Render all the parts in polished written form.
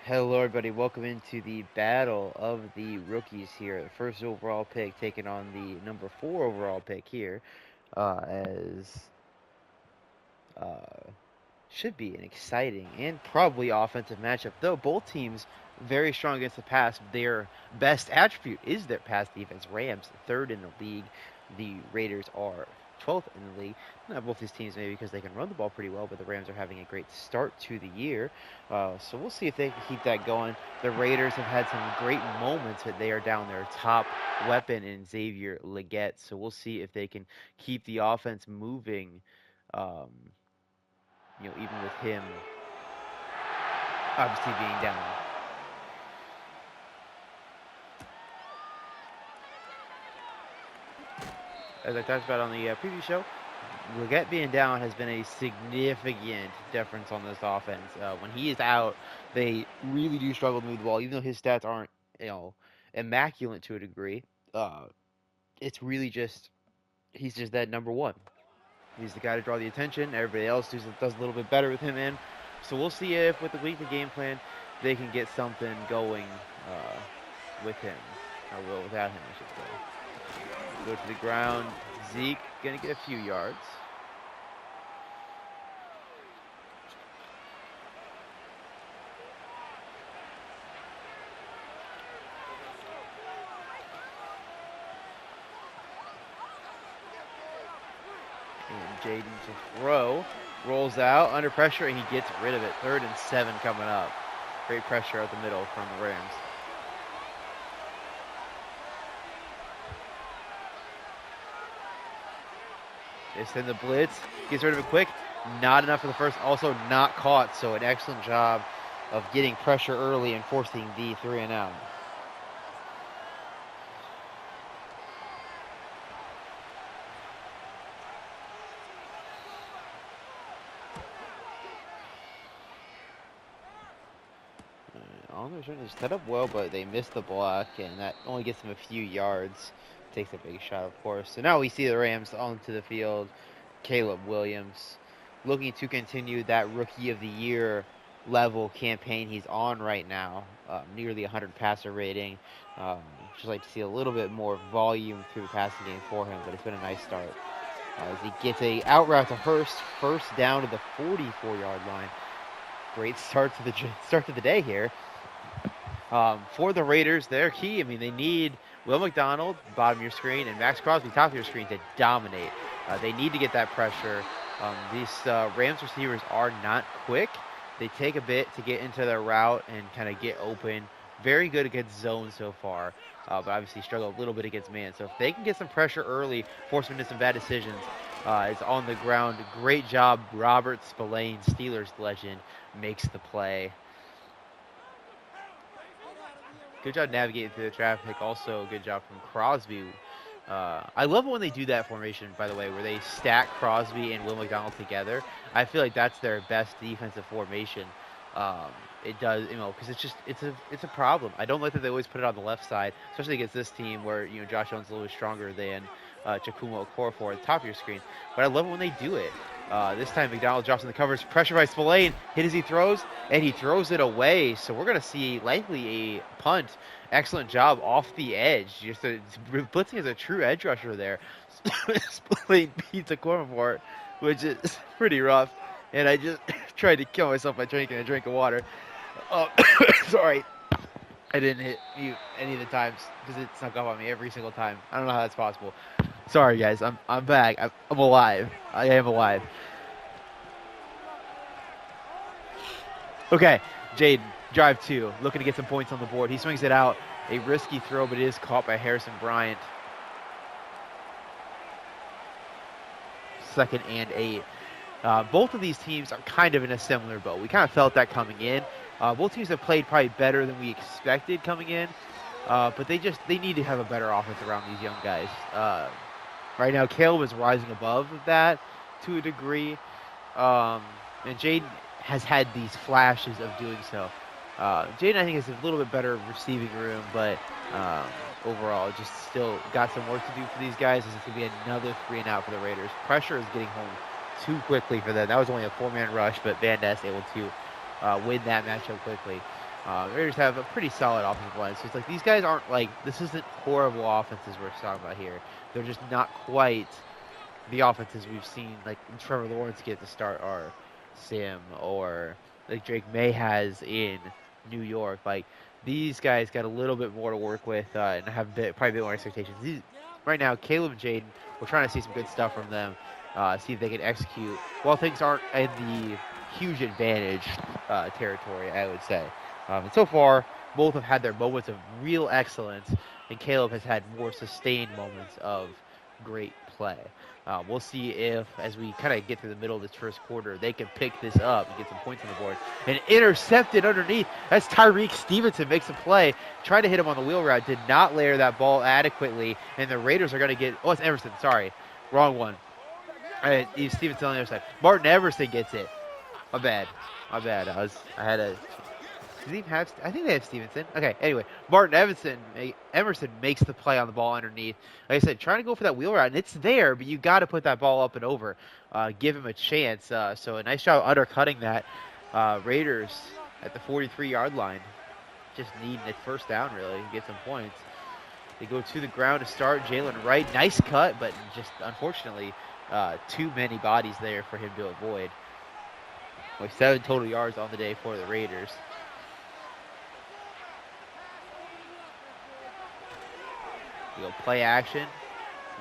Hello, everybody. Welcome into the battle of the rookies here. The first overall pick taking on the number 4 overall pick here, as uh, should be an exciting and probably offensive matchup. Though both teams very strong against the pass, their best attribute is their pass defense. Rams third in the league. The Raiders are 12th in the league. Not both these teams maybe because they can run the ball pretty well, but the Rams are having a great start to the year. So we'll see if they can keep that going. The Raiders have had some great moments, but they are down their top weapon in Xavier Leggett. So we'll see if they can keep the offense moving. Um, even with him obviously being down. As I talked about on the previous show, Leggett being down has been a significant difference on this offense. When he is out, they really do struggle to move the ball, even though his stats aren't, immaculate to a degree. Uh, it's really just he's just that number one. He's the guy to draw the attention. Everybody else does a little bit better with him in. So we'll see if with the weekly game plan they can get something going with him, or well, without him, I should say. Go to the ground. Zeke gonna get a few yards. And Jaden to throw. Rolls out under pressure, and he gets rid of it. 3rd and 7 coming up. Great pressure out the middle from the Rams. They send the blitz. Gets rid of it quick. Not enough for the first. Also not caught. So an excellent job of getting pressure early and forcing the 3 and out. They're set up well, but they missed the block, and that only gets them a few yards. Takes a big shot, of course. So now we see the Rams onto the field. Caleb Williams looking to continue that Rookie of the Year level campaign he's on right now. Nearly 100 passer rating. Just like to see a little bit more volume through the passing game for him, but it's been a nice start. As he gets a out route to Hurst, first down to the 44-yard line. Great start to the day here. For the Raiders, they're key. I mean, they need Will McDonald, bottom of your screen, and Max Crosby, top of your screen, to dominate. They need to get that pressure. These Rams receivers are not quick. They take a bit to get into their route and kind of get open. Very good against zone so far, but obviously struggle a little bit against man. So if they can get some pressure early, force them into some bad decisions, is on the ground. Great job, Robert Spillane, Steelers legend, makes the play. Good job navigating through the traffic. Also, good job from Crosby. I love it when they do that formation, by the way, where they stack Crosby and Will McDonald together. I feel like that's their best defensive formation. It does, because it's a problem. I don't like that they always put it on the left side, especially against this team where Josh Allen's a little stronger than Chukwuma Okorafor at the top of your screen. But I love it when they do it. This time McDonald drops in the covers, pressure by Spillane, hit as he throws, and he throws it away. So we're going to see likely a punt. Excellent job off the edge. Blitzing is a true edge rusher there. Spillane beats Okorafor, which is pretty rough. And I just tried to kill myself by drinking a drink of water. Oh, sorry. I didn't hit mute any of the times because it snuck up on me every single time. I don't know how that's possible. Sorry, guys. I'm back. I'm alive. I am alive. Okay, Jaden, drive 2, looking to get some points on the board. He swings it out. A risky throw, but it is caught by Harrison Bryant. 2nd and 8. Both of these teams are kind of in a similar boat. We kind of felt that coming in. Both teams have played probably better than we expected coming in, but they need to have a better offense around these young guys. Right now, Caleb is rising above that to a degree, and Jaden has had these flashes of doing so. Jaden, I think, has a little bit better receiving room, but overall, just still got some work to do for these guys. This is going to be another 3 and out for the Raiders. Pressure is getting home too quickly for them. That was only a 4-man rush, but Van Ness able to win that matchup quickly. Raiders have a pretty solid offensive line. So it's like these guys aren't like, this isn't horrible offenses we're talking about here. They're just not quite the offenses we've seen, like Trevor Lawrence get to start our Sim, or like Drake May has in New York. Like these guys got a little bit more to work with and have probably a bit more expectations. Right now, Caleb and Jaden, we're trying to see some good stuff from them, see if they can execute. Well, things aren't in the huge advantage territory, I would say. And so far, both have had their moments of real excellence, and Caleb has had more sustained moments of great play. We'll see if, as we kind of get to the middle of this first quarter, they can pick this up and get some points on the board. And intercepted underneath. That's Tyreek Stevenson makes a play. Tried to hit him on the wheel route. Did not layer that ball adequately. And the Raiders are going to get... Oh, it's Everson. Sorry. Wrong one. Stevenson on the other side. Martin Everson gets it. My bad. My bad. I had a... Does he have? I think they have Stevenson. Okay. Anyway, Martin Emerson makes the play on the ball underneath. Like I said, trying to go for that wheel route, and it's there, but you got to put that ball up and over. Give him a chance. So a nice job undercutting that. Raiders at the 43-yard line, just needing a first down really to get some points. They go to the ground to start. Jalen Wright, nice cut, but just unfortunately too many bodies there for him to avoid. 7 total yards on the day for the Raiders. We go play action.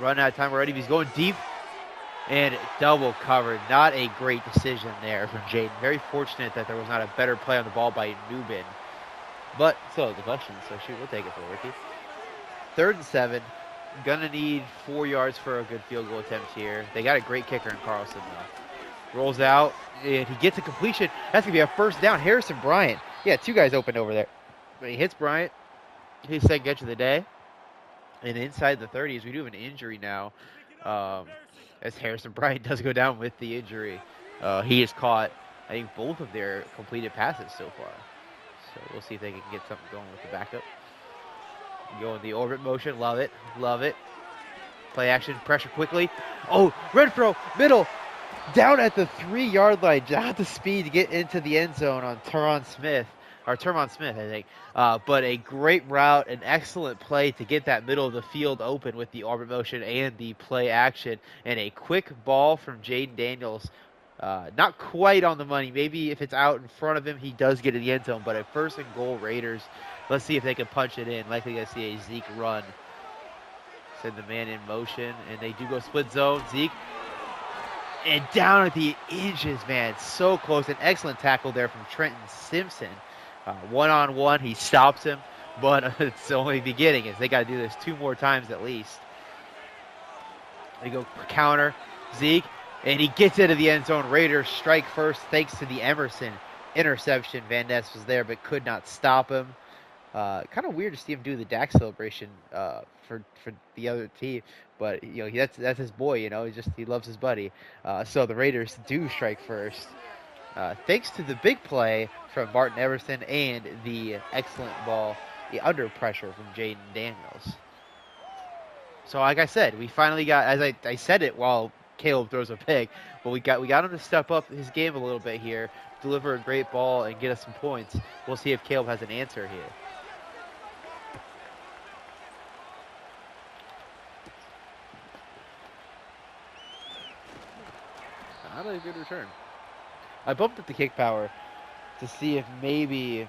Run out of time already. He's going deep and double covered. Not a great decision there from Jaden. Very fortunate that there was not a better play on the ball by Newbin. But still the question, so shoot, we'll take it for Ricky. 3rd and 7. Gonna need 4 yards for a good field goal attempt here. They got a great kicker in Carlson though. Rolls out and he gets a completion. That's gonna be a first down. Harrison Bryant. Yeah, 2 guys open over there. But he hits Bryant. His second catch of the day. And inside the 30s, we do have an injury now, as Harrison Bryant does go down with the injury. He has caught, I think, both of their completed passes so far. So we'll see if they can get something going with the backup. Go in the orbit motion. Love it. Love it. Play action. Pressure quickly. Oh, Renfro, middle. Down at the 3-yard line. Not the speed to get into the end zone on Terron Smith, I think. But a great route, an excellent play to get that middle of the field open with the orbit motion and the play action. And a quick ball from Jaden Daniels. Not quite on the money. Maybe if it's out in front of him, he does get in the end zone. But at 1st and goal, Raiders. Let's see if they can punch it in. Likely going to see a Zeke run. Send the man in motion. And they do go split zone. Zeke. And down at the inches, man. So close. An excellent tackle there from Trenton Simpson. One-on-one, he stops him. But it's only beginning, as they got to do this 2 more times at least. They go counter. Zeke. And he gets into the end zone. Raiders strike first thanks to the Emerson interception. Van Ness was there but could not stop him. Kind of weird to see him do the Dak celebration for the other team, but that's his boy. He loves his buddy. So the Raiders do strike first, thanks to the big play from Martin Everson and the excellent ball, the under pressure from Jaden Daniels. So like I said, we finally got, as I said it while Caleb throws a pick, but we got him to step up his game a little bit here, deliver a great ball, and get us some points. We'll see if Caleb has an answer here. Not a good return. I bumped up the kick power to see if maybe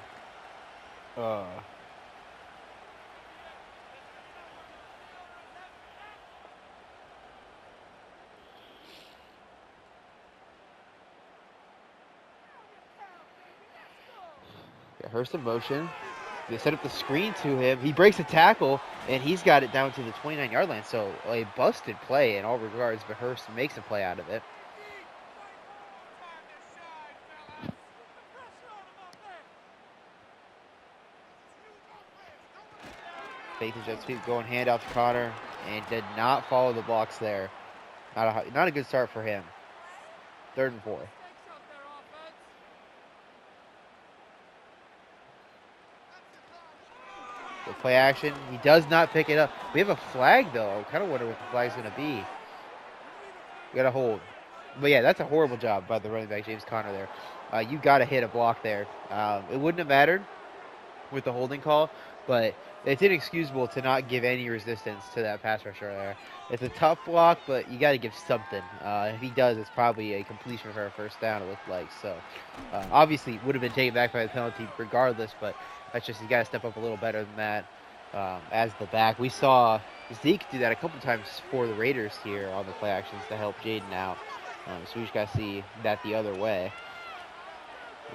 Hurst in motion. They set up the screen to him. He breaks a tackle, and he's got it down to the 29-yard line. So a busted play in all regards, but Hurst makes a play out of it. Fake the jet sweep, going hand out to Connor, and did not follow the blocks there. Not a good start for him. 3rd and 4. The play action. He does not pick it up. We have a flag, though. I kind of wonder what the flag's going to be. We got a hold. But, yeah, that's a horrible job by the running back, James Conner, there. You got to hit a block there. It wouldn't have mattered with the holding call, but it's inexcusable to not give any resistance to that pass rusher there. It's a tough block, but you got to give something. If he does, it's probably a completion for a first down, it looked like. So, obviously, would have been taken back by the penalty regardless, but that's just, you got to step up a little better than that. As the back, we saw Zeke do that a couple times for the Raiders here on the play actions to help Jaden out. So we just got to see that the other way.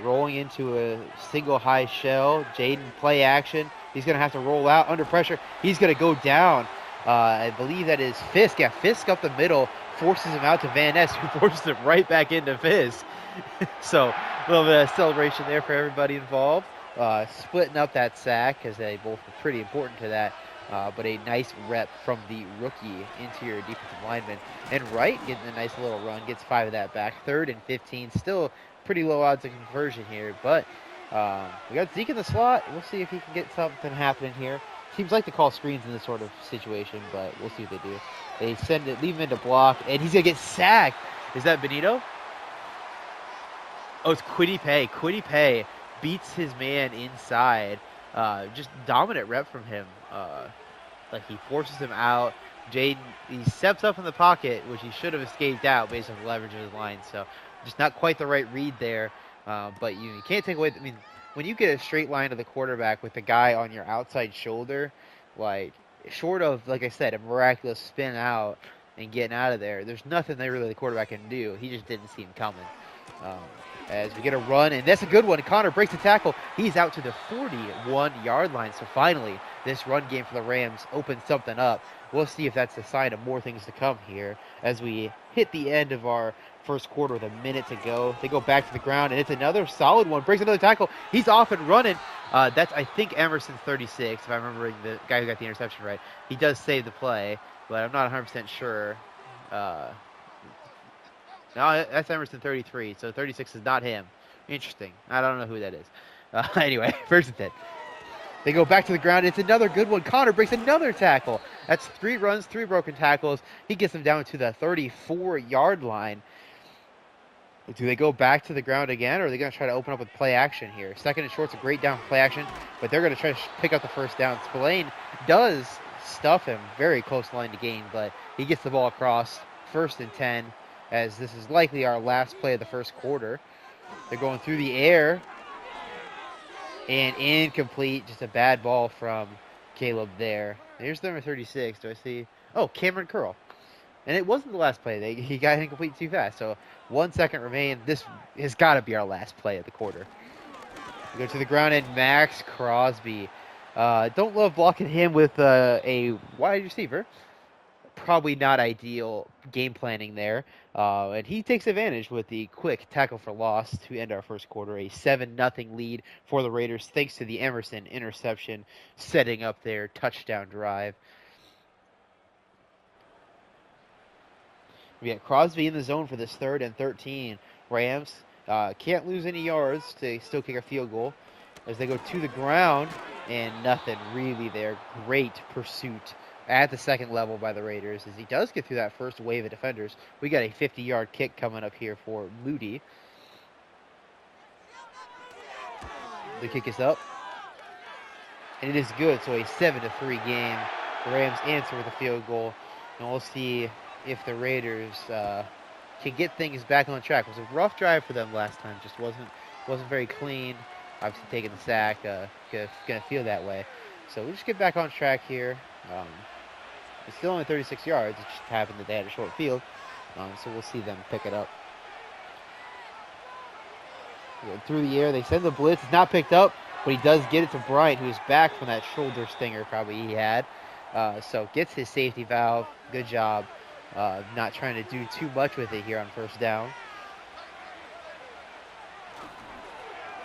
Rolling into a single high shell. Jaden play action. He's going to have to roll out under pressure. He's going to go down. I believe that is Fisk. Yeah, Fisk up the middle forces him out to Van Ness, who forces him right back into Fisk. So a little bit of celebration there for everybody involved. Splitting up that sack because they both were pretty important to that. But a nice rep from the rookie interior defensive lineman. And Wright getting a nice little run, gets 5 of that back. 3rd and 15, still pretty low odds of conversion here. But we got Zeke in the slot. We'll see if he can get something happening here. Teams like to call screens in this sort of situation, but we'll see what they do. They send it, leave him into block, and he's going to get sacked. Is that Benito? Oh, it's Kwity Paye. Kwity Paye beats his man inside. Just dominant rep from him. Like he forces him out. Jaden, he steps up in the pocket, which he should have escaped out based on the leverage of his line. So just not quite the right read there. But you can't take away, I mean, when you get a straight line to the quarterback with the guy on your outside shoulder, like short of, like I said, a miraculous spin out and getting out of there, there's nothing that really the quarterback can do. He just didn't see him coming. As we get a run, and that's a good one. Connor breaks the tackle. He's out to the 41-yard line. So finally, this run game for the Rams opens something up. We'll see if that's a sign of more things to come here as we hit the end of our first quarter with a minute to go. They go back to the ground, and it's another solid one. Breaks another tackle. He's off and running. That's, I think, Emerson's 36, if I'm remembering the guy who got the interception right. He does save the play, but I'm not 100% sure. No, that's Emerson 33, so 36 is not him. Interesting. I don't know who that is. Anyway, 1st and 10. They go back to the ground. It's another good one. Connor breaks another tackle. That's 3 runs, 3 broken tackles. He gets them down to the 34-yard line. Do they go back to the ground again, or are they going to try to open up with play action here? 2nd and short's a great down play action, but they're going to try to pick up the first down. Spillane does stuff him. Very close line to gain, but he gets the ball across. 1st and 10. As this is likely our last play of the first quarter. They're going through the air. And incomplete. Just a bad ball from Caleb there. There's number 36. Do I see? Oh, Cameron Curl. And it wasn't the last play. He got incomplete too fast. So 1 second remain. This has got to be our last play of the quarter. We go to the ground, and Max Crosby. Don't love blocking him with a wide receiver. Probably not ideal game planning there. And he takes advantage with the quick tackle for loss to end our first quarter. A 7-0 lead for the Raiders thanks to the Emerson interception setting up their touchdown drive. We got Crosby in the zone for this 3rd and 13. Rams can't lose any yards to still kick a field goal as they go to the ground, and nothing really there. Great pursuit at the 2nd level by the Raiders as he does get through that first wave of defenders. We got a 50-yard kick coming up here for Moody. The kick is up, and it is good. So a 7-3 game. The Rams answer with a field goal, and we'll see if the Raiders can get things back on track. It was a rough drive for them last time. Just wasn't very clean. Obviously taking the sack, gonna feel that way. So we just get back on track here. It's still only 36 yards. It just happened that they had a short field. So we'll see them pick it up. Through the air, they send the blitz. It's not picked up, but he does get it to Bryant, who is back from that shoulder stinger probably he had. So gets his safety valve. Good job. Not trying to do too much with it here on 1st down.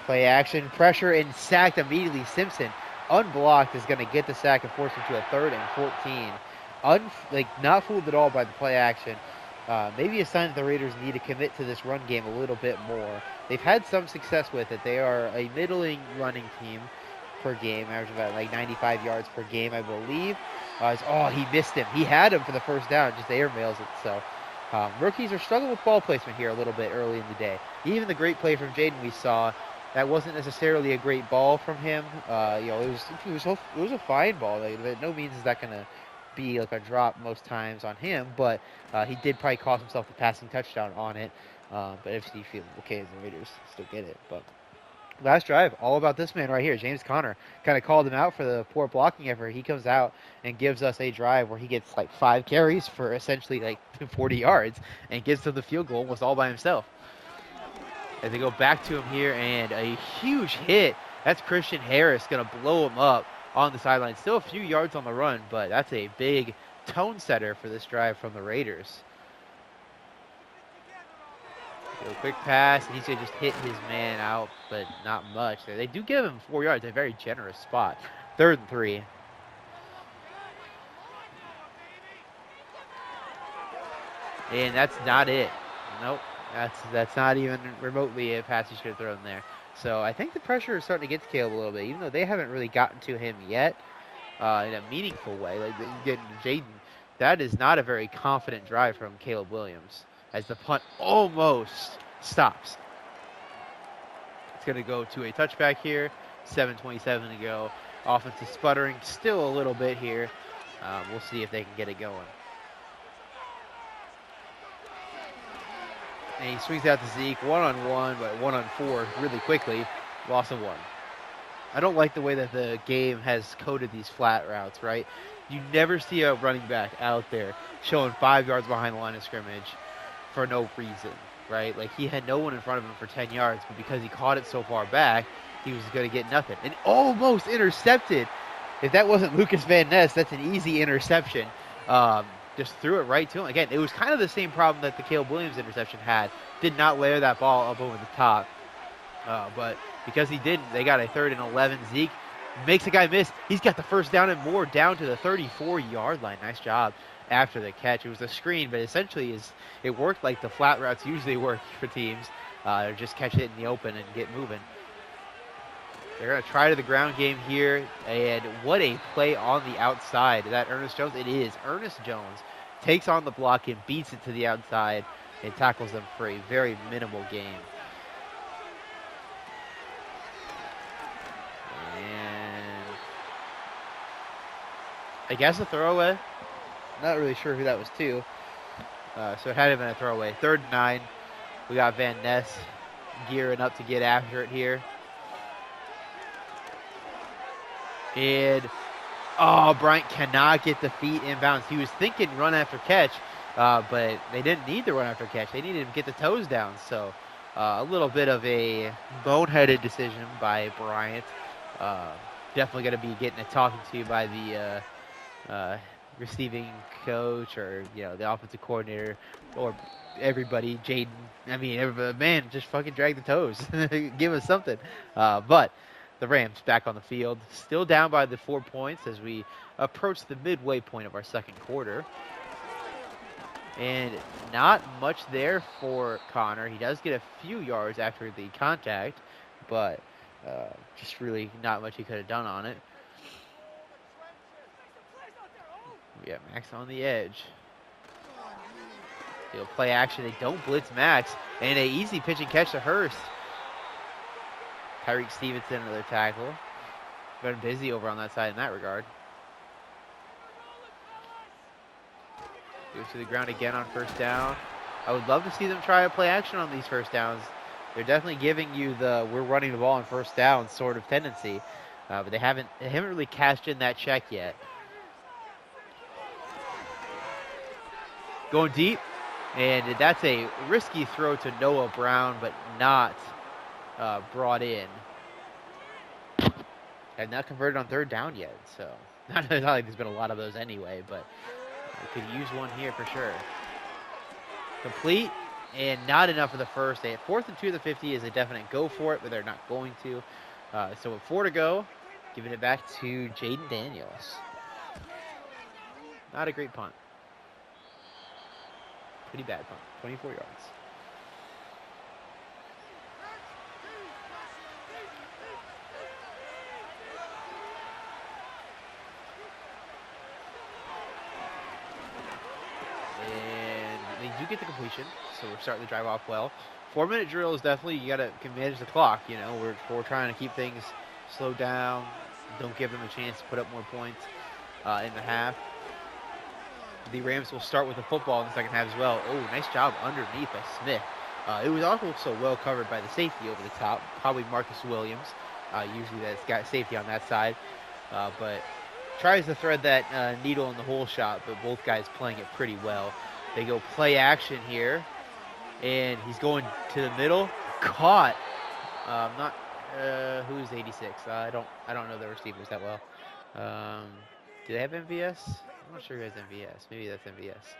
Play action, pressure, and sacked immediately. Simpson, unblocked, is going to get the sack and force him to a 3rd and 14. Not fooled at all by the play action. Maybe a sign that the Raiders need to commit to this run game a little bit more. They've had some success with it. They are a middling running team per game, averaging about 95 yards per game, I believe. He missed him. He had him for the first down, just airmails it. So rookies are struggling with ball placement here a little bit early in the day. Even the great play from Jaden we saw That wasn't necessarily a great ball from him. You know, it was a fine ball. By no means is that going to be like a drop most times on him, but he did probably cost himself the passing touchdown on it. But FC feel okay as the Raiders still get it. But last drive, all about this man right here, James Conner. Kind of called him out for the poor blocking effort. He comes out and gives us a drive where he gets like 5 carries for essentially like 40 yards and gets to the field goal almost all by himself. As they go back to him here, and a huge hit. That's Christian Harris going to blow him up on the sideline. Still a few yards on the run, but that's a big tone setter for this drive from the Raiders. A quick pass, and he's going to just hit his man out, but not much. They do give him 4 yards, a very generous spot. 3rd and 3. And that's not it. Nope. That's not even remotely a pass he should have thrown there. So I think the pressure is starting to get to Caleb a little bit, even though they haven't really gotten to him yet in a meaningful way. Like getting Jaden, that is not a very confident drive from Caleb Williams as the punt almost stops. It's going to go to a touchback here. 7:27 to go. Offense is sputtering still a little bit here. We'll see if they can get it going. And he swings out to Zeke, 1-on-1, but 1-on-4 really quickly. Loss of 1. I don't like the way that the game has coded these flat routes, right? You never see a running back out there showing 5 yards behind the line of scrimmage for no reason, right? Like, he had no one in front of him for 10 yards, but because he caught it so far back, he was going to get nothing. And almost intercepted. If that wasn't Lucas Van Ness, that's an easy interception. Just threw it right to him. Again, it was kind of the same problem that the Caleb Williams interception had. Did not layer that ball up over the top. But because he didn't, they got a 3rd and 11. Zeke makes a guy miss. He's got the first down and more down to the 34-yard line. Nice job after the catch. It was a screen, but essentially it worked like the flat routes usually work for teams. Just catch it in the open and get moving. They're going to try to the ground game here, and what a play on the outside. Is that Ernest Jones? It is. Ernest Jones takes on the block and beats it to the outside and tackles them for a very minimal gain. And I guess a throwaway. Not really sure who that was to. So it had to have been a throwaway. 3rd and 9. We got Van Ness gearing up to get after it here. And, Bryant cannot get the feet inbounds. He was thinking run after catch, but they didn't need the run after catch. They needed to get the toes down. So a little bit of a boneheaded decision by Bryant. Definitely going to be getting a talking to by the receiving coach or, the offensive coordinator or everybody. Jaden, everybody, man, just fucking drag the toes. Give us something. But the Rams back on the field, still down by the 4 points as we approach the midway point of our second quarter. And not much there for Connor. He does get a few yards after the contact, but just really not much he could have done on it. We got Max on the edge. They'll play action. They don't blitz Max. And an easy pitch and catch to Hurst. Tyreek Stevenson, another tackle. Been busy over on that side in that regard. Goes to the ground again on 1st down. I would love to see them try to play action on these 1st downs. They're definitely giving you the we're running the ball on 1st down sort of tendency. But they haven't really cashed in that check yet. Going deep. And that's a risky throw to Noah Brown, but not brought in. And not converted on 3rd down yet, so not like there's been a lot of those anyway, but we could use one here for sure. Complete, and not enough for the first. They had 4th and 2 of the 50 is a definite go for it, but they're not going to. So with 4 to go, giving it back to Jaden Daniels. Not a great punt. Pretty bad punt, 24 yards. And they do get the completion, so we're starting to drive off well. 4-minute drill is definitely, you got to manage the clock. You know, we're trying to keep things slowed down. Don't give them a chance to put up more points in the half. The Rams will start with the football in the second half as well. Oh, nice job underneath by Smith. It was also well covered by the safety over the top, probably Marcus Williams. Usually that's got safety on that side. But tries to thread that needle in the hole shot, but both guys playing it pretty well. They go play action here, and he's going to the middle. Caught. Who's 86? I don't know the receivers that well. Do they have MVS? I'm not sure who has MVS. Maybe that's MVS.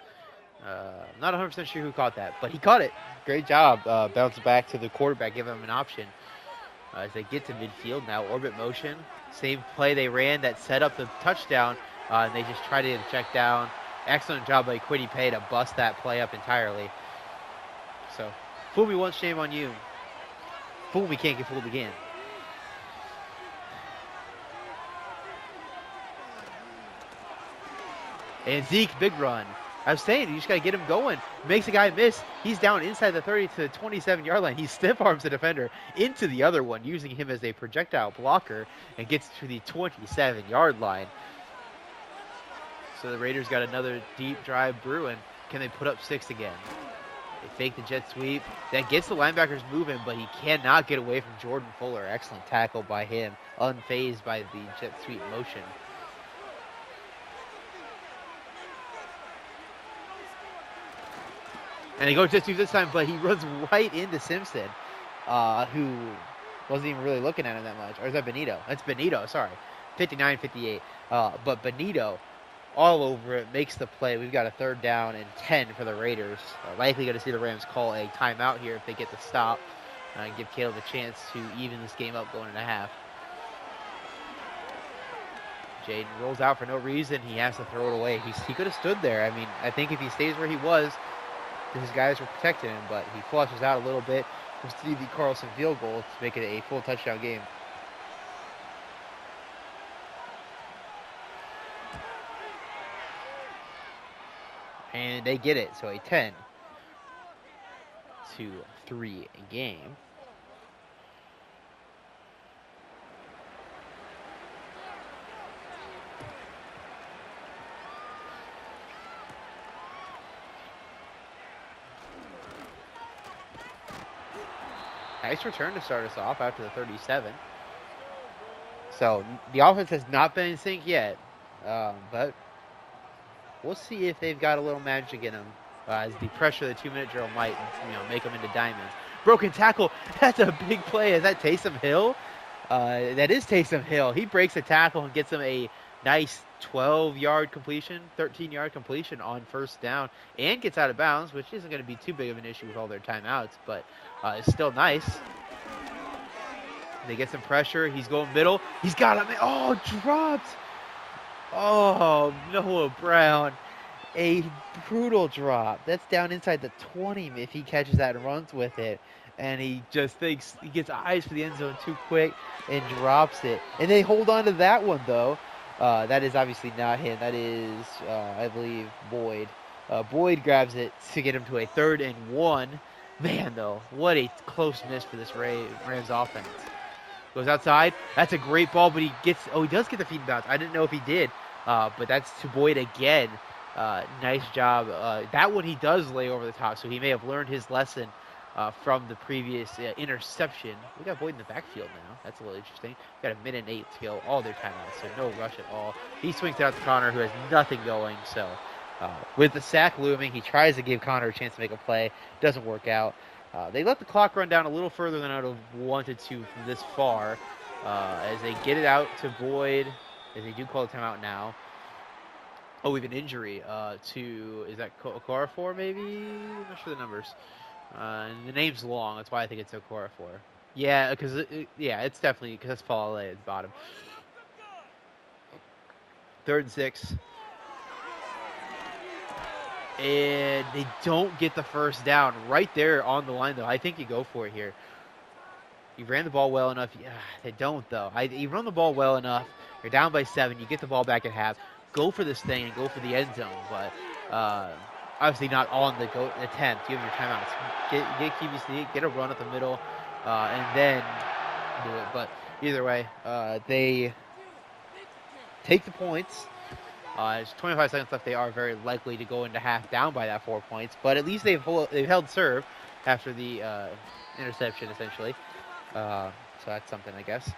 I'm not 100% sure who caught that, but he caught it. Great job. Bounce back to the quarterback, give him an option. As they get to midfield now, orbit motion. Same play they ran that set up the touchdown, and they just tried to get a check down. Excellent job by Quiddy Pay to bust that play up entirely. So, fool me once, shame on you. Fool me, can't get fooled again. And Zeke, big run. I was saying, you just got to get him going. Makes a guy miss. He's down inside the 30 to the 27-yard line. He stiff arms the defender into the other one, using him as a projectile blocker, and gets to the 27-yard line. So the Raiders got another deep drive brewing. Can they put up 6 again? They fake the jet sweep. That gets the linebackers moving, but he cannot get away from Jordan Fuller. Excellent tackle by him, unfazed by the jet sweep motion. And they go jet sweep this time, but he runs right into Simpson, who wasn't even really looking at him that much. Or is that Benito? That's Benito, sorry. 59-58. But Benito, all over it, makes the play. We've got a 3rd down and 10 for the Raiders. Likely going to see the Rams call a timeout here if they get the stop. And give Caleb a chance to even this game up going into half. Jaden rolls out for no reason. He has to throw it away. He could have stood there. I mean, I think if he stays where he was, his guys were protecting him, but he flushes out a little bit. We'll see the Carlson field goal to make it a full touchdown game. And they get it, so a 10-3 game. Nice return to start us off after the 37. So the offense has not been in sync yet, but we'll see if they've got a little magic in them. As the pressure of the 2-minute drill might, make them into diamonds. Broken tackle. That's a big play. Is that Taysom Hill? That is Taysom Hill. He breaks a tackle and gets him a nice 12-yard completion, 13-yard completion on 1st down, and gets out of bounds, which isn't going to be too big of an issue with all their timeouts, but it's still nice. They get some pressure. He's going middle. He's got him. Oh, dropped. Oh, Noah Brown. A brutal drop. That's down inside the 20 if he catches that and runs with it. And he just thinks he gets eyes for the end zone too quick and drops it. And they hold on to that one, though. That is obviously not him. That is, I believe, Boyd. Boyd grabs it to get him to a 3rd and 1. Man, though, what a close miss for this Rams offense. Goes outside. That's a great ball, but he does get the feed bounce. I didn't know if he did, but that's to Boyd again. Nice job. That one he does lay over the top, so he may have learned his lesson from the previous interception. We got Boyd in the backfield now. That's a little interesting. Got a minute and 8 to go. All their timeouts, so no rush at all. He swings it out to Connor, who has nothing going. So with the sack looming, he tries to give Connor a chance to make a play. Doesn't work out. They let the clock run down a little further than I would have wanted to from this far. As they get it out to Boyd, as they do call a timeout now. Oh, we have an injury is that Okorafor maybe? I'm not sure the numbers. The name's long, that's why I think it's Okorafor. Yeah, because it's definitely, because that's Paul at the bottom. 3rd and 6. And they don't get the 1st down right there on the line, though. I think you go for it here. You ran the ball well enough. Yeah, they don't, though. You run the ball well enough. You're down by 7. You get the ball back at half. Go for this thing and go for the end zone. But obviously not on the go attempt. You have your timeouts. Get QBC, get a run at the middle, and then do it. But either way, they take the points. There's 25 seconds left. They are very likely to go into half down by that 4 points, but at least they've held serve after the interception, essentially. So that's something, I guess.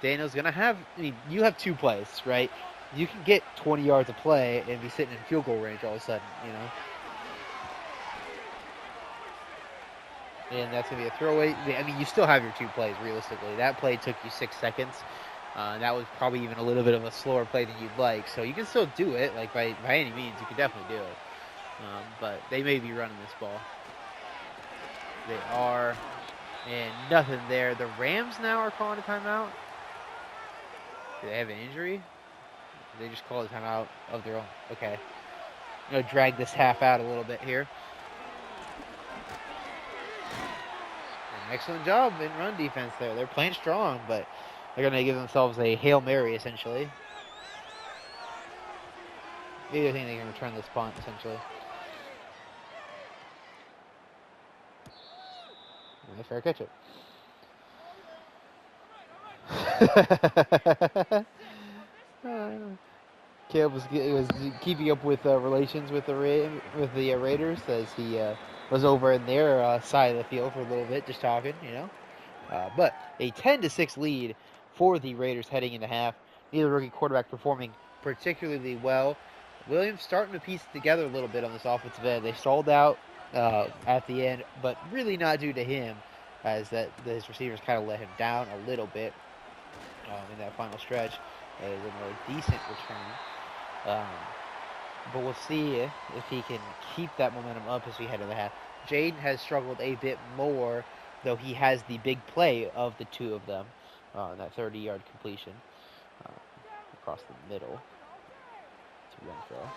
Daniel's gonna have. I mean, you have 2 plays, right? You can get 20 yards of play and be sitting in field goal range all of a sudden, you know. And that's going to be a throwaway. I mean, you still have your 2 plays, realistically. That play took you 6 seconds. That was probably even a little bit of a slower play than you'd like. So you can still do it. Like, by any means, you can definitely do it. But they may be running this ball. They are. And nothing there. The Rams now are calling a timeout. Do they have an injury? They just called a timeout of their own. Okay. I'm going to drag this half out a little bit here. Excellent job in run defense there. They're playing strong, but they're going to give themselves a Hail Mary, essentially. Maybe I think they can return this punt, essentially. And they fair catch it. Caleb was keeping up with relations with the Raiders as he was over in their side of the field for a little bit, just talking, you know. But a 10-6 lead for the Raiders heading into half. Neither rookie quarterback performing particularly well. Williams starting to piece it together a little bit on this offensive end. They stalled out at the end, but really not due to him, as his receivers kind of let him down a little bit in that final stretch. It was a more decent return. But we'll see if he can keep that momentum up as we head to the half. Jaden has struggled a bit more, though he has the big play of the 2 of them, that 30-yard completion across the middle to run throw.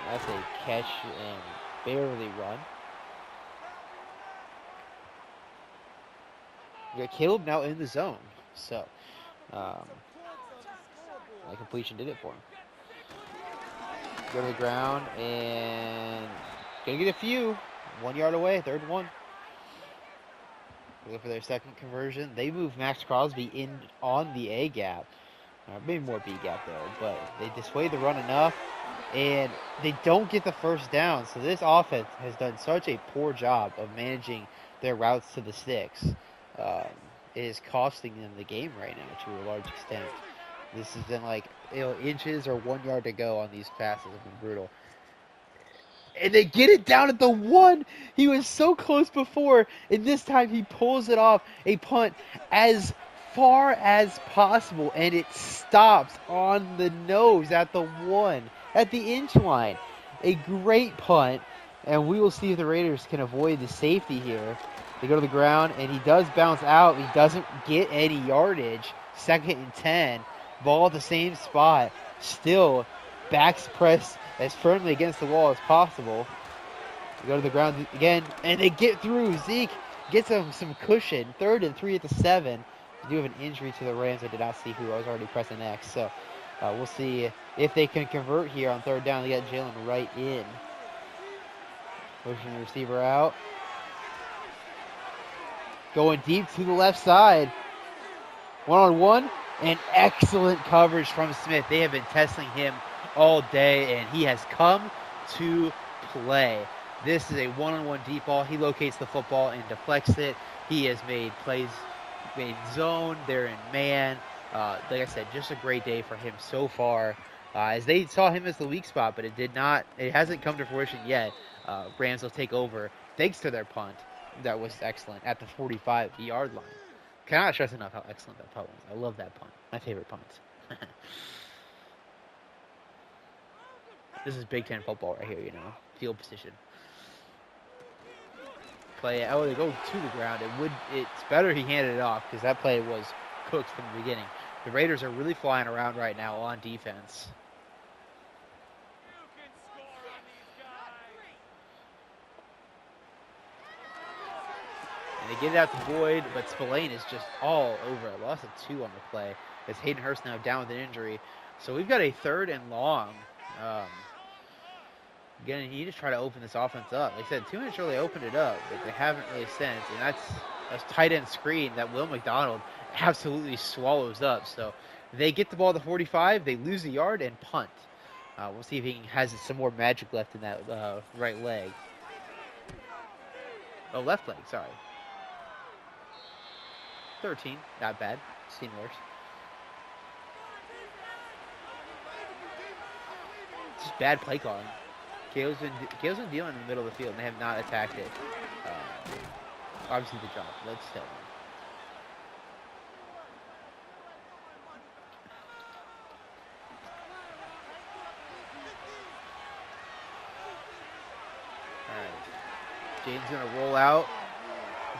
That's a catch and barely run. You got Caleb now in the zone, so that completion did it for him. Go to the ground and gonna get a few. 1 yard away, 3rd and 1. Go for their second conversion. They move Max Crosby in on the A gap. Maybe more B gap there, but they dissuade the run enough, and they don't get the first down. So this offense has done such a poor job of managing their routes to the sticks. It is costing them the game right now to a large extent. This has been like inches or 1 yard to go on these passes have been brutal. And they get it down at the 1. He was so close before, and this time he pulls it off. A punt as far as possible, and it stops on the nose at the 1, at the inch line. A great punt, and we will see if the Raiders can avoid the safety here. They go to the ground, and he does bounce out. He doesn't get any yardage. 2nd and 10. Ball at the same spot. Still, backs press as firmly against the wall as possible. They go to the ground again, and they get through. Zeke gets them some cushion. 3rd and 3 at the 7. They do have an injury to the Rams. I did not see who. I was already pressing X. So we'll see if they can convert here on 3rd down. They got Jalen right in. Pushing the receiver out. Going deep to the left side. 1-on-1. And excellent coverage from Smith. They have been testing him all day, and he has come to play. This is a 1-on-1 deep ball. He locates the football and deflects it. He has made plays, made zone. They're in man. Like I said, just a great day for him so far. As they saw him as the weak spot, but it hasn't come to fruition yet. Rams will take over thanks to their punt. That was excellent at the 45-yard line. Cannot stress enough how excellent that punt was. I love that punt. My favorite punts. This is Big Ten football right here, you know. Field position. Play. Oh, they go to the ground. It's better he handed it off because that play was cooked from the beginning. The Raiders are really flying around right now on defense. And they get it out to Boyd, but Spillane is just all over it. Loss of 2 on the play as Hayden Hurst now down with an injury. So we've got a 3rd and long. Again, he just tried to open this offense up. Like I said, 2 minutes really opened it up, but they haven't really since. And that's a tight end screen that Will McDonald absolutely swallows up. So they get the ball to 45, they lose a yard and punt. We'll see if he has some more magic left in that right leg. Oh, left leg, sorry. 13, not bad. Seen worse. Just bad play calling. Caleb's been dealing in the middle of the field, and they have not attacked it. Obviously, the job. Let's tell them. All right. Jaden's going to roll out,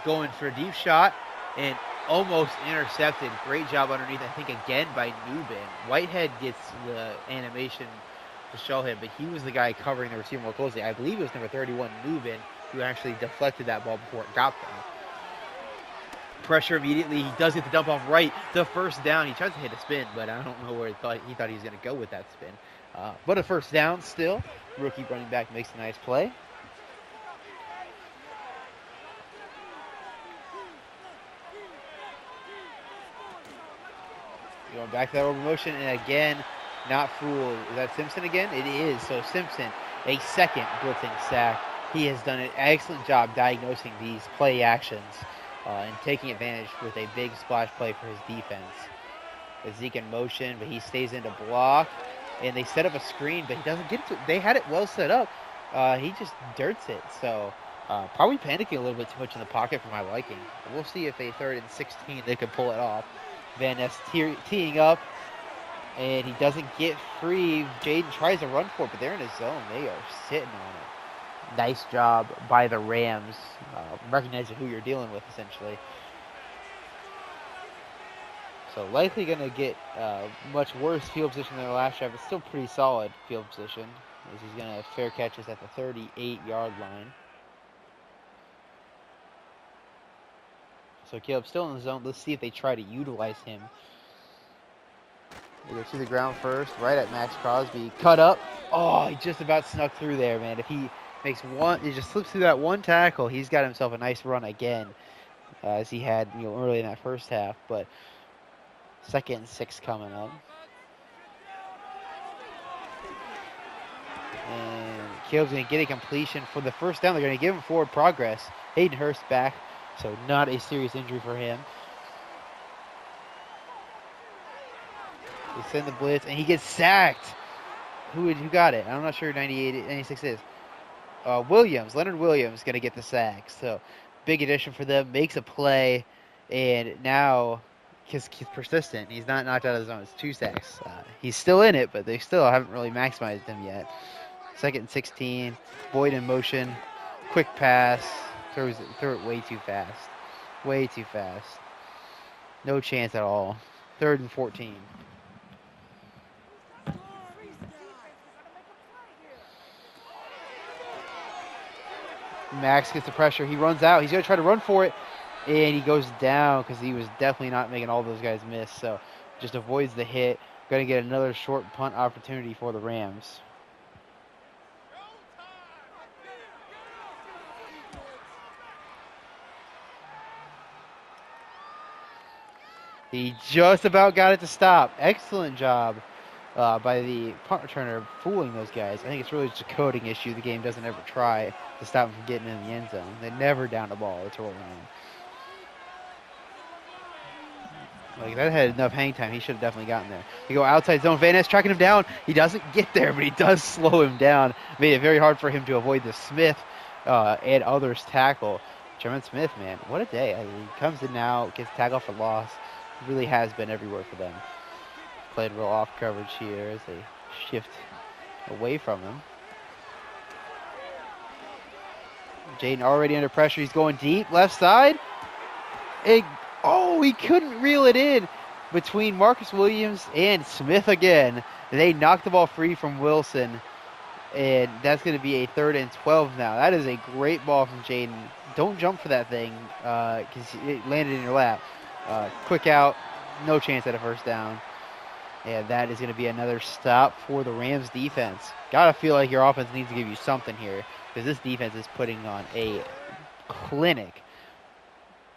going for a deep shot, and almost intercepted. Great job underneath, I think, again by Nubin. Whitehead gets the animation to show him, but he was the guy covering the receiver more closely. I believe it was number 31, Nubin, who actually deflected that ball before it got them. Pressure immediately. He does get the dump off right. The first down. He tries to hit a spin, but I don't know where he thought he was going to go with that spin. But a first down still. Rookie running back makes a nice play. Going back to that over motion, and again, not fooled. Is that Simpson again? It is. So Simpson, a second blitzing sack. He has done an excellent job diagnosing these play actions and taking advantage with a big splash play for his defense. Zeke in motion, but he stays into block, and they set up a screen, but he doesn't get to it. They had it well set up. He just dirts it. So probably panicking a little bit too much in the pocket for my liking. We'll see if a 3rd and 16 they can pull it off. Van Ness teeing up, and he doesn't get free. Jaden tries to run for it, but they're in his zone. They are sitting on it. Nice job by the Rams, recognizing who you're dealing with, essentially. So likely going to get much worse field position than their last drive, but still pretty solid field position, as he's going to fair catches at the 38-yard line. So Caleb's still in the zone. Let's see if they try to utilize him. They go to the ground first, right at Max Crosby. Cut up. Oh, he just about snuck through there, man. If he makes one, he just slips through that one tackle, he's got himself a nice run again, as he had early in that first half. But 2nd and 6 coming up. And Caleb's going to get a completion for the first down. They're going to give him forward progress. Hayden Hurst back. So not a serious injury for him. They send the blitz, and he gets sacked. Who got it? I'm not sure who 96 is. Williams, Leonard Williams, going to get the sack. So big addition for them. Makes a play, and now he's persistent. He's not knocked out of the zone. It's 2 sacks. He's still in it, but they still haven't really maximized him yet. 2nd and 16. Boyd in motion. Quick pass. Threw it way too fast. Way too fast. No chance at all. 3rd and 14. Max gets the pressure. He runs out. He's going to try to run for it. And he goes down because he was definitely not making all those guys miss. So just avoids the hit. Going to get another short punt opportunity for the Rams. He just about got it to stop. Excellent job by the punt returner fooling those guys. I think it's really just a coding issue. The game doesn't ever try to stop him from getting in the end zone. They never down the ball. It's rolling in. Like, that had enough hang time. He should have definitely gotten there. You go outside zone. Van Ness tracking him down. He doesn't get there, but he does slow him down. Made it very hard for him to avoid the Smith and others tackle. Jermaine Smith, man, what a day. I mean, he comes in now, gets tackled for loss. Really has been everywhere for them. Played real off coverage here as they shift away from him. Jaden already under pressure. He's going deep, left side. He couldn't reel it in between Marcus Williams and Smith again. They knocked the ball free from Wilson, and that's going to be a 3rd and 12 now. That is a great ball from Jaden. Don't jump for that thing because it landed in your lap. Quick out, no chance at a first down. And that is going to be another stop for the Rams defense. Gotta feel like your offense needs to give you something here, because this defense is putting on a clinic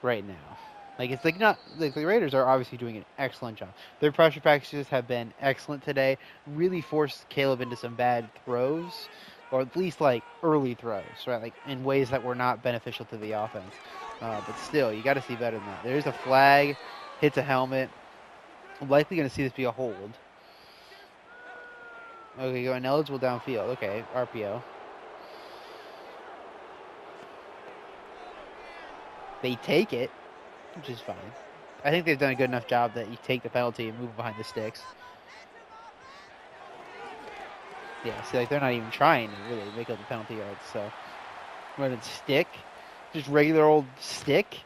right now. Like, it's like not like the Raiders are obviously doing an excellent job. Their pressure packages have been excellent today. Really forced Caleb into some bad throws, or at least like early throws, right? Like in ways that were not beneficial to the offense. But still, you got to see better than that. There's a flag, hits a helmet. I'm likely going to see this be a hold. Okay, going ineligible downfield. Okay, RPO. They take it, which is fine. I think they've done a good enough job that you take the penalty and move behind the sticks. Yeah, see, like they're not even trying to really make up the penalty yards. So, rather than stick, just regular old stick,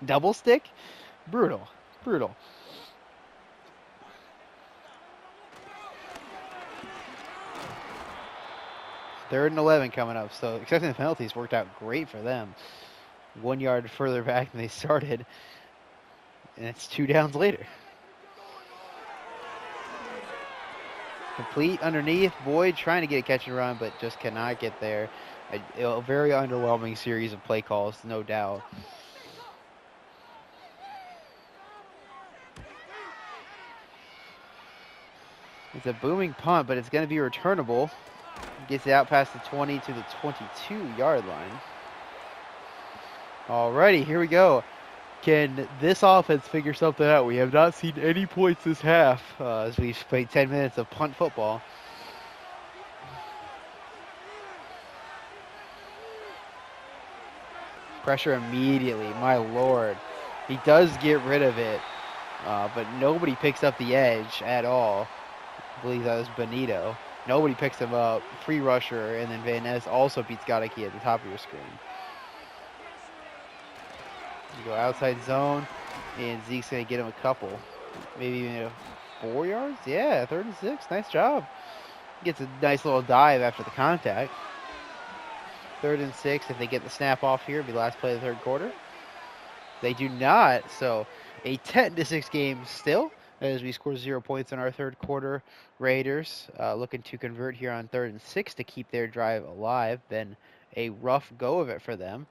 double stick, brutal, brutal. Third and 11 coming up. So, accepting the penalties worked out great for them. 1 yard further back than they started, and it's 2 downs later. Complete underneath. Boyd trying to get a catch and run, but just cannot get there. A very underwhelming series of play calls, no doubt. It's a booming punt, but it's going to be returnable. Gets it out past the 20 to the 22-yard line. Alrighty, here we go. Can this offense figure something out? We have not seen any points this half as we've played 10 minutes of punt football. Pressure immediately, my lord. He does get rid of it, but nobody picks up the edge at all. I believe that was Benito. Nobody picks him up. Free rusher, and then Van Ness also beats Gadecki at the top of your screen. You go outside zone, and Zeke's going to get him a couple. Maybe even 4 yards? Yeah, 3rd and 6. Nice job. Gets a nice little dive after the contact. 3rd and 6. If they get the snap off here, it'll be last play of the 3rd quarter. They do not, so a 10-6 game still, as we score 0 points in our 3rd quarter. Raiders looking to convert here on 3rd and 6 to keep their drive alive. Been a rough go of it for them.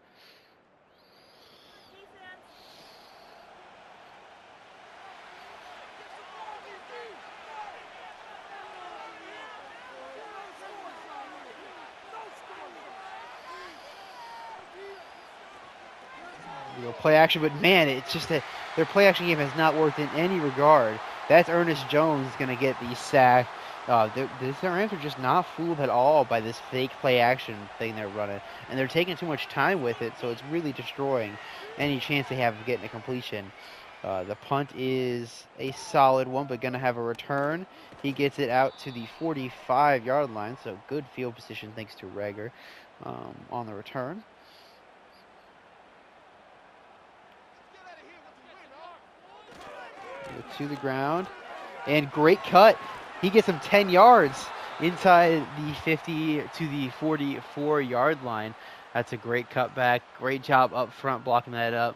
Play action, but man, it's just that their play action game has not worked in any regard. That's Ernest Jones going to get the sack. The Rams are just not fooled at all by this fake play action thing they're running, and they're taking too much time with it, so it's really destroying any chance they have of getting a completion. The punt is a solid one, but going to have a return. He gets it out to the 45-yard line, so good field position thanks to Reagor on the return. To the ground, and great cut. He gets him 10 yards inside the 50 to the 44-yard line. That's a great cutback. Great job up front blocking that up.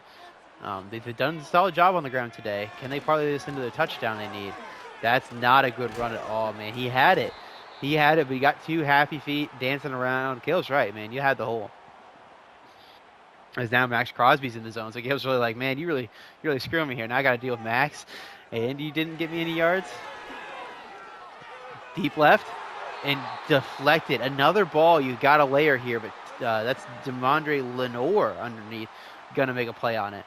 They've done a solid job on the ground today. Can they parlay this into the touchdown they need? That's not a good run at all, man. He had it. He had it, but he got 2 happy feet dancing around. Caleb's right, man. You had the hole. As now Max Crosby's in the zone, so Caleb's really like, man, you're really screwing me here. Now I got to deal with Max, and you didn't get me any yards. Deep left, and deflected. Another ball you got a layer here, but that's Demondre Lenore underneath, gonna make a play on it.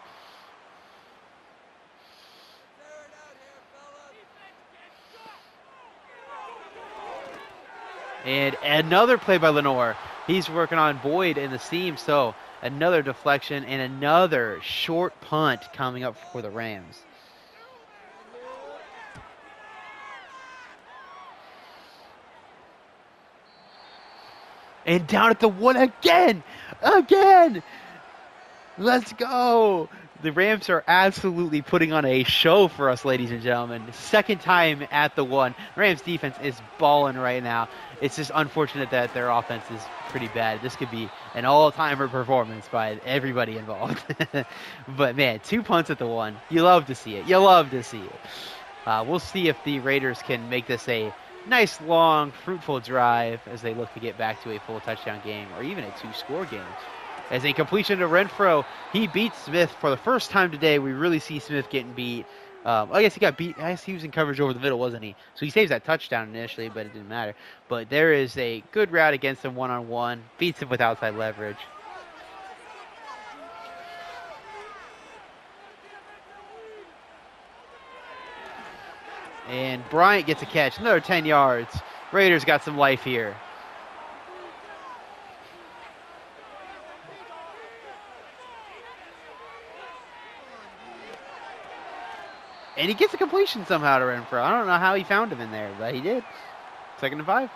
And another play by Lenore. He's working on Boyd in the seam, so another deflection and another short punt coming up for the Rams. And down at the 1 again! Let's go! The Rams are absolutely putting on a show for us, ladies and gentlemen. 2nd time at the 1. Rams defense is balling right now. It's just unfortunate that their offense is pretty bad. This could be an all-timer performance by everybody involved. But man, 2 punts at the 1. You love to see it. We'll see if the Raiders can make this a nice, long, fruitful drive as they look to get back to a full touchdown game or even a 2-score game. As a completion to Renfro, he beats Smith for the first time today. We really see Smith getting beat. I guess he got beat. I guess he was in coverage over the middle, wasn't he? So he saves that touchdown initially, but it didn't matter. But there is a good route against him one-on-one. Beats him with outside leverage. And Bryant gets a catch. Another 10 yards. Raiders got some life here. And he gets a completion somehow to Renfro. I don't know how he found him in there, but he did. 2nd and 5.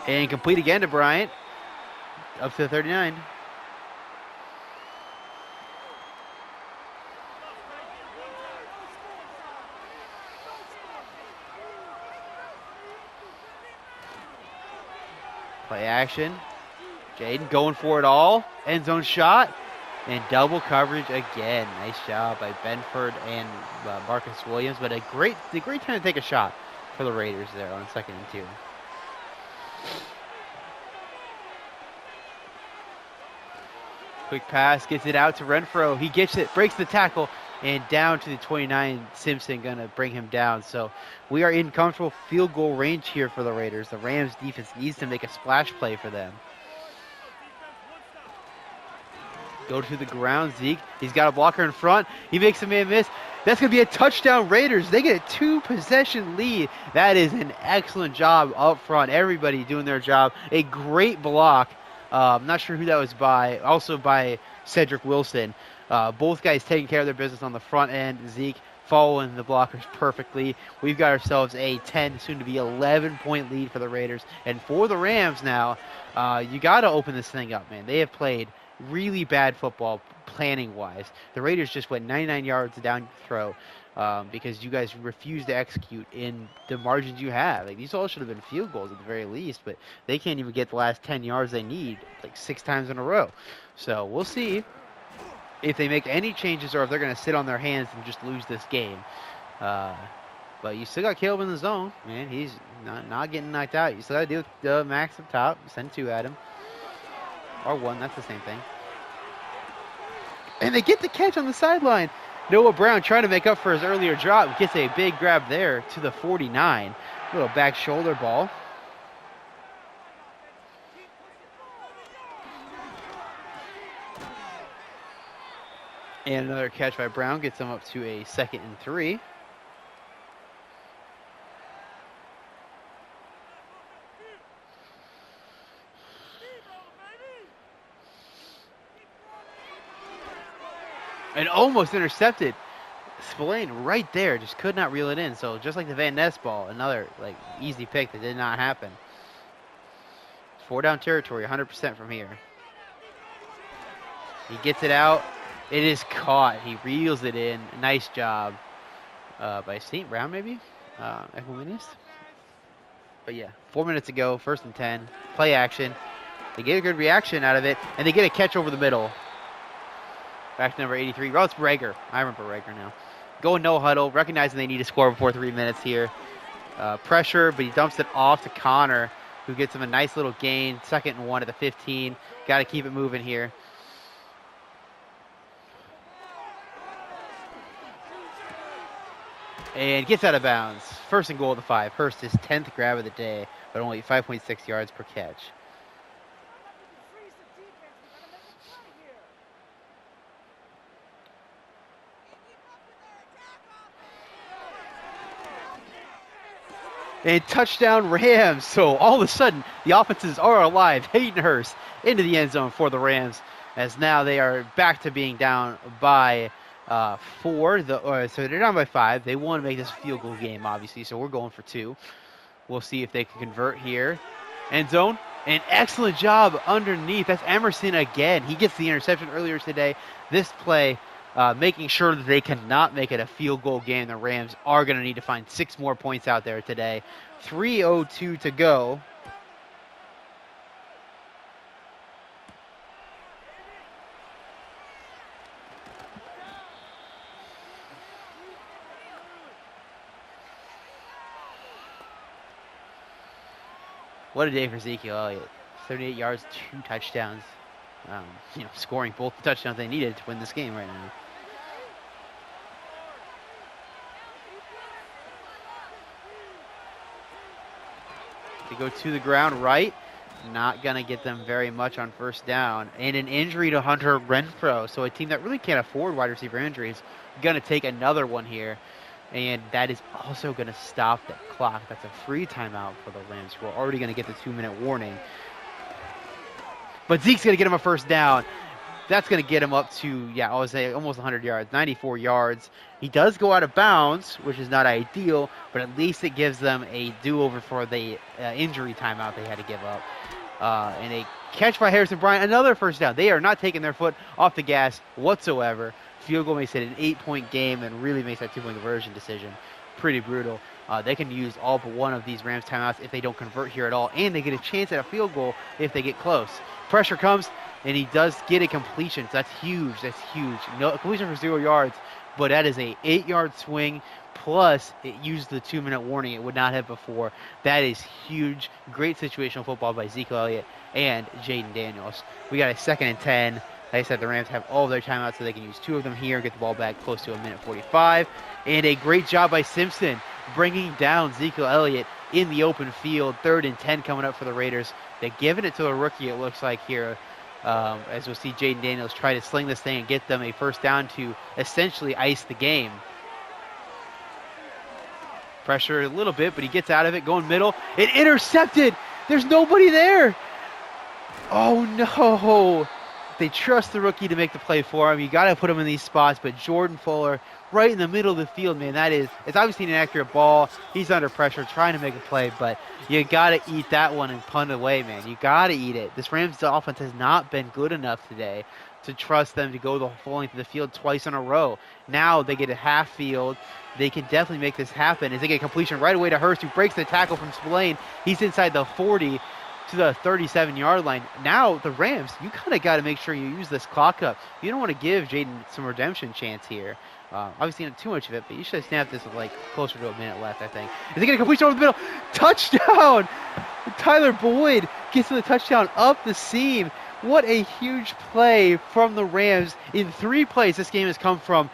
And complete again to Bryant. Up to the 39. Play action. Jaden going for it all. End zone shot. And double coverage again. Nice job by Benford and Marcus Williams. But a great time to take a shot for the Raiders there on 2nd and 2. Quick pass, gets it out to Renfro. He gets it, breaks the tackle, and down to the 29. Simpson going to bring him down. So we are in comfortable field goal range here for the Raiders. The Rams defense needs to make a splash play for them. Go to the ground, Zeke. He's got a blocker in front. He makes a man miss. That's going to be a touchdown, Raiders. They get a 2-possession lead. That is an excellent job up front. Everybody doing their job. A great block. I'm not sure who that was by. Also by Cedric Wilson. Both guys taking care of their business on the front end. Zeke following the blockers perfectly. We've got ourselves a 10, soon to be 11-point lead for the Raiders. And for the Rams now, you got to open this thing up, man. They have played really bad football planning-wise. The Raiders just went 99 yards down the throw because you guys refused to execute in the margins you have. Like, these all should have been field goals at the very least, but they can't even get the last 10 yards they need like 6 times in a row. So we'll see if they make any changes or if they're going to sit on their hands and just lose this game. But you still got Caleb in the zone, man. He's not getting knocked out. You still got to deal with the Max up top. Send 2 at him. Or 1, that's the same thing. And they get the catch on the sideline. Noah Brown trying to make up for his earlier drop. Gets a big grab there to the 49. Little back shoulder ball. And another catch by Brown gets him up to a 2nd and 3. And almost intercepted. Spillane right there, just could not reel it in. So just like the Van Ness ball, another like easy pick that did not happen. 4 down territory, 100% from here. He gets it out. It is caught. He reels it in. Nice job by St. Brown, maybe? Equiminis. But yeah, 4 minutes ago, 1st and 10. Play action. They get a good reaction out of it, and they get a catch over the middle. Back to number 83. Oh, it's Rager. I remember Rager now. Going no huddle, recognizing they need to score before 3 minutes here. Pressure, but he dumps it off to Connor, who gets him a nice little gain. 2nd and 1 at the 15. Got to keep it moving here. And gets out of bounds. 1st and goal at the 5. Hurst his 10th grab of the day, but only 5.6 yards per catch. And touchdown Rams. So all of a sudden, the offenses are alive. Hayden Hurst into the end zone for the Rams, as now they are back to being down by So they're down by 5. They want to make this a field goal game, obviously, so we're going for 2. We'll see if they can convert here. End zone. An excellent job underneath. That's Emerson again. He gets the interception earlier today. This play making sure that they cannot make it a field goal game. The Rams are going to need to find 6 more points out there today. 3:02 to go. What a day for Ezekiel Elliott. 38 yards, 2 touchdowns. Scoring both the touchdowns they needed to win this game right now. They go to the ground right. Not going to get them very much on first down. And an injury to Hunter Renfro. So a team that really can't afford wide receiver injuries going to take another one here. And that is also going to stop the clock. That's a free timeout for the Rams, who are already going to get the 2-minute warning. But Zeke's going to get him a first down. That's going to get him up to, I would say almost 100 yards, 94 yards. He does go out of bounds, which is not ideal, but at least it gives them a do-over for the injury timeout they had to give up. And a catch by Harrison Bryant, another first down. They are not taking their foot off the gas whatsoever. Field goal makes it an 8-point game and really makes that 2-point conversion decision pretty brutal. They can use all but one of these Rams timeouts if they don't convert here at all, and they get a chance at a field goal if they get close. Pressure comes, and he does get a completion. So that's huge. That's huge. No completion for 0 yards, but that is a 8-yard swing. Plus, it used the 2-minute warning it would not have before. That is huge. Great situational football by Ezekiel Elliott and Jaden Daniels. We got a 2nd and 10. Like I said, the Rams have all of their timeouts, so they can use 2 of them here, get the ball back close to 1:45. And a great job by Simpson bringing down Ezekiel Elliott in the open field. 3rd and 10 coming up for the Raiders. They're giving it to a rookie, it looks like here. As we'll see Jaden Daniels try to sling this thing and get them a first down to essentially ice the game. Pressure a little bit, but he gets out of it, going middle. It intercepted! There's nobody there! Oh no! They trust the rookie to make the play for him. You got to put him in these spots, but Jordan Fuller right in the middle of the field, man, it's obviously an inaccurate ball. He's under pressure trying to make a play, but you got to eat that one and punt away, man. You got to eat it. This Rams offense has not been good enough today to trust them to go the full length of the field twice in a row. Now they get a half field. They can definitely make this happen as they get a completion right away to Hurst, who breaks the tackle from Spillane. He's inside the 40 to the 37-yard line. Now the Rams, you kind of got to make sure you use this clock up. You don't want to give Jaden some redemption chance here. Obviously not too much of it, but you should have snapped this with closer to a minute left, I think. Is he going to complete over the middle? Touchdown! Tyler Boyd gets to the touchdown up the seam. What a huge play from the Rams. In 3 plays this game has come from.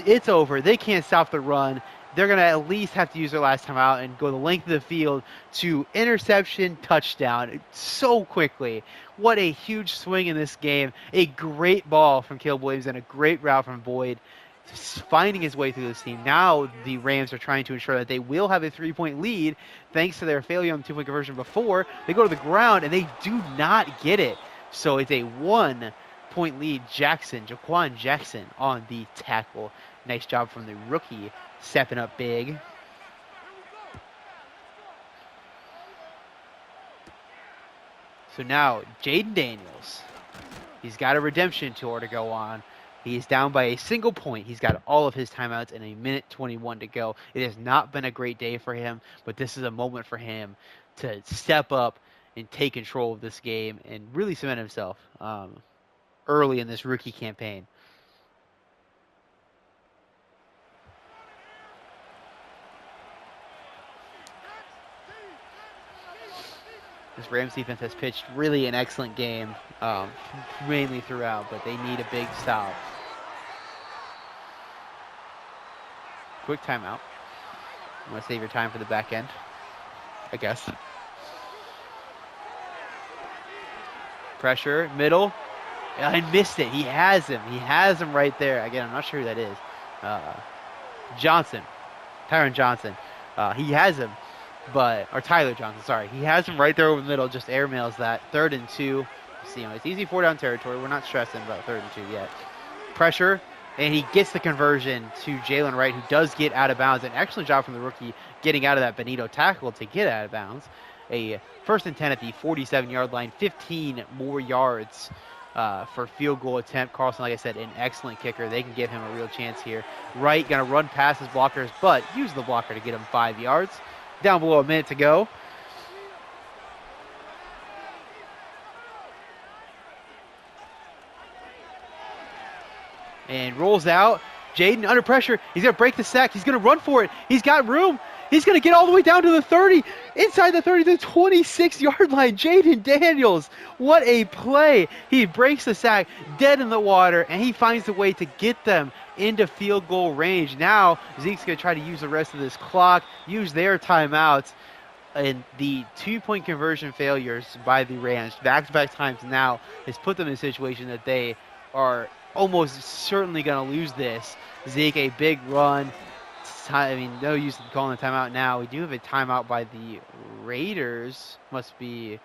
It's over. They can't stop the run. They're going to at least have to use their last time out and go the length of the field to interception, touchdown so quickly. What a huge swing in this game. A great ball from Caleb Williams and a great route from Boyd, finding his way through this team. Now the Rams are trying to ensure that they will have a 3-point lead thanks to their failure on the 2-point conversion before. They go to the ground and they do not get it. So it's a 1-point lead. Jaquan Jackson on the tackle. Nice job from the rookie, stepping up big. So now Jaden Daniels, he's got a redemption tour to go on. He's down by a single point. He's got all of his timeouts and 1:21 to go. It has not been a great day for him, but this is a moment for him to step up and take control of this game and really cement himself early in this rookie campaign. This Rams defense has pitched really an excellent game, mainly throughout, but they need a big stop. Quick timeout. I'm going to save your time for the back end, I guess. Pressure, middle. I missed it. He has him. He has him right there. Again, I'm not sure who that is. Tyron Johnson. He has him. Or Tyler Johnson, sorry. He has him right there over the middle, just airmails that. 3rd and 2. See, it's easy 4-down territory. We're not stressing about 3rd and 2 yet. Pressure, And he gets the conversion to Jalen Wright, who does get out of bounds. An excellent job from the rookie getting out of that Benito tackle to get out of bounds. A 1st and 10 at the 47-yard line, 15 more yards for field goal attempt. Carlson, like I said, an excellent kicker. They can give him a real chance here. Wright going to run past his blockers, but use the blocker to get him 5 yards. Down below a minute to go. And rolls out. Jaden under pressure. He's going to break the sack. He's going to run for it. He's got room. He's going to get all the way down to the 30. Inside the 30 to the 26-yard line. Jaden Daniels. What a play. He breaks the sack dead in the water, and he finds a way to get them into field goal range. Now, Zeke's going to try to use the rest of this clock, use their timeouts. And the 2-point conversion failures by the Rams back-to-back times now has put them in a situation that they are almost certainly going to lose this. Zeke, a big run. I mean, no use in calling a timeout now. We do have a timeout by the Raiders. Must be,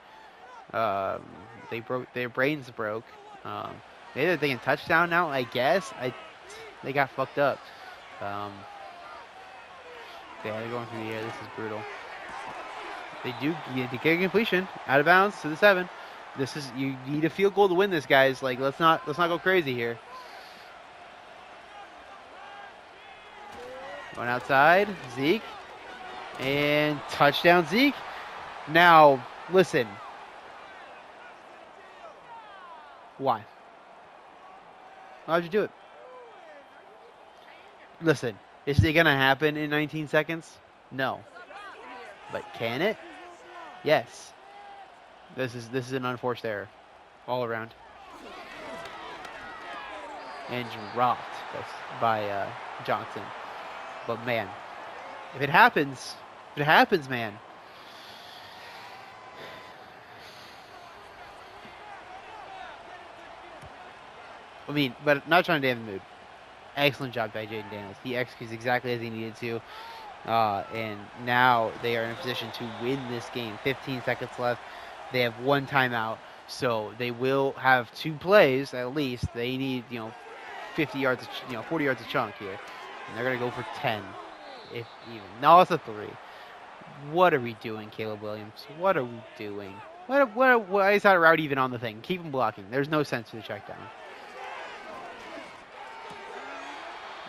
their brains broke. Maybe they're thinking touchdown now, I guess. They got fucked up. Yeah, they're going through the air. This is brutal. They do get a completion out of bounds to the 7. You need a field goal to win this, guys. Like, let's not go crazy here. Going outside, Zeke, and touchdown, Zeke. Now, listen. Why? Why'd you do it? Listen, is it gonna happen in 19 seconds? No. But can it? Yes. This is an unforced error, all around. And dropped by Johnson. But man, if it happens, man. I mean, but not trying to damn the mood. Excellent job by Jaden Daniels. He executes exactly as he needed to. And now they are in a position to win this game. 15 seconds left. They have 1 timeout. So they will have 2 plays at least. They need, 50 yards, 40 yards a chunk here. And they're going to go for 10, if even. No, it's a 3. What are we doing, Caleb Williams? What are we doing? Why is that route even on the thing? Keep him blocking. There's no sense to the check down.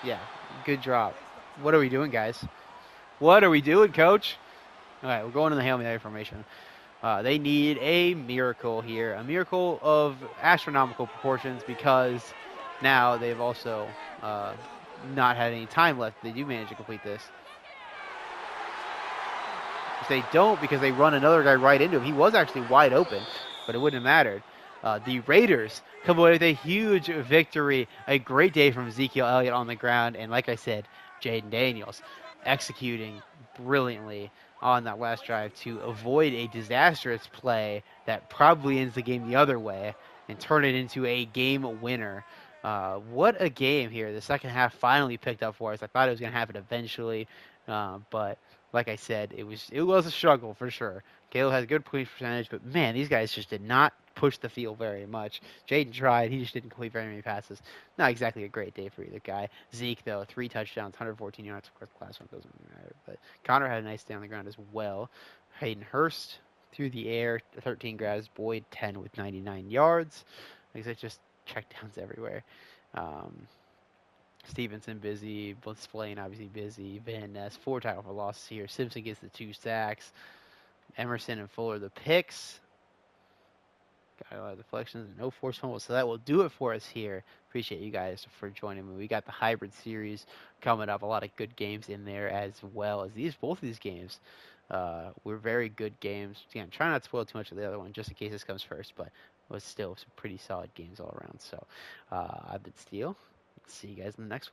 Yeah, good drop. What are we doing, guys? What are we doing, coach? All right, we're going to the Hail Mary formation. They need a miracle here. A miracle of astronomical proportions because now they've also not had any time left. They do manage to complete this. If they don't, because they run another guy right into him. He was actually wide open, but it wouldn't have mattered. The Raiders come away with a huge victory. A great day from Ezekiel Elliott on the ground. And like I said, Jaden Daniels executing brilliantly on that last drive to avoid a disastrous play that probably ends the game the other way and turn it into a game winner. What a game here. The second half finally picked up for us. I thought it was going to happen eventually, but like I said, it was a struggle for sure. Caleb has a good push percentage, but man, these guys just did not push the field very much. Jaden tried. He just didn't complete very many passes. Not exactly a great day for either guy. Zeke, though, 3 touchdowns, 114 yards. Of course, the last one doesn't matter. But Connor had a nice day on the ground as well. Hayden Hurst through the air, 13 grabs. Boyd, 10 with 99 yards. Like I said, just checkdowns everywhere. Stevenson busy. Blitz Blaine obviously busy. Van Ness, 4 tackle for losses here. Simpson gets the 2 sacks. Emerson and Fuller the picks. Got a lot of deflections and no forced fumbles. So that will do it for us here. Appreciate you guys for joining me. We got the hybrid series coming up. A lot of good games in there as well as both of these games. Were very good games. Again, try not to spoil too much of the other one just in case this comes first, but it was still some pretty solid games all around. So I've been Steele. See you guys in the next one.